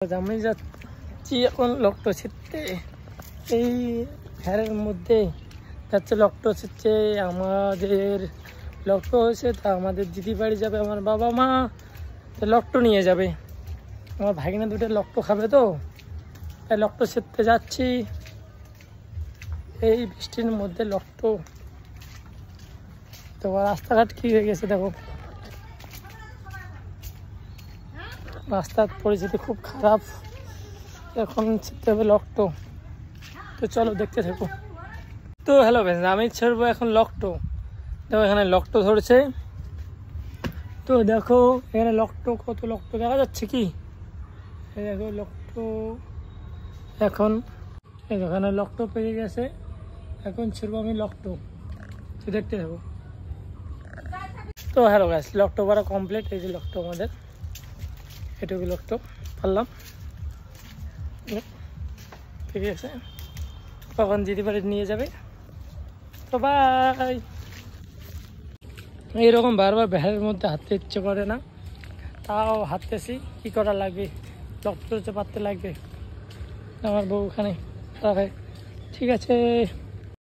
আমি যাচ্ছি এখন লকটো ছিটতে। এই ঘরের মধ্যে যাচ্ছে লকটো ছিটতে। আমাদের লকটো হয়েছে, তা আমাদের দিদি বাড়ি যাবে আমার বাবা মা, তো লকটো নিয়ে যাবে। আমার ভাগিনা দুটো লকটো খাবে, তো তাই লকটো ছিটতে যাচ্ছি। এই বৃষ্টির মধ্যে লকটো, তো রাস্তাঘাট কি হয়ে গেছে দেখো, রাস্তার পরিস্থিতি খুব খারাপ। এখন ছিটতে হবে লকটো, তো চলো দেখতে থাকো। তো হ্যালো ফ্রেন্ডস, আমি ছাড়বো এখন লকটো। দেখো এখানে লকটো ধরছে, তো দেখো এখানে লকটো, কত লকটো দেখা যাচ্ছে কি, এই দেখো লকটো। এখন এখানে লকটো পেয়ে গেছে, এখন ছাড়বো আমি লকটো, তো দেখতে থাকো। তো হ্যালো গাইস, লকটো করা কমপ্লিট। এই যে লকটো আমাদের, এটুকু লকটো পারলাম, ঠিক আছে। কখন দিদি বাড়ি নিয়ে যাবে, তো বাই। এইরকম বারবার ভ্যানের মধ্যে হাঁটতে ইচ্ছে করে না, তাও হাঁটতেছি, কি করা লাগবে, লকটো পারতে লাগবে। আমার বউ ওখানে, ঠিক আছে।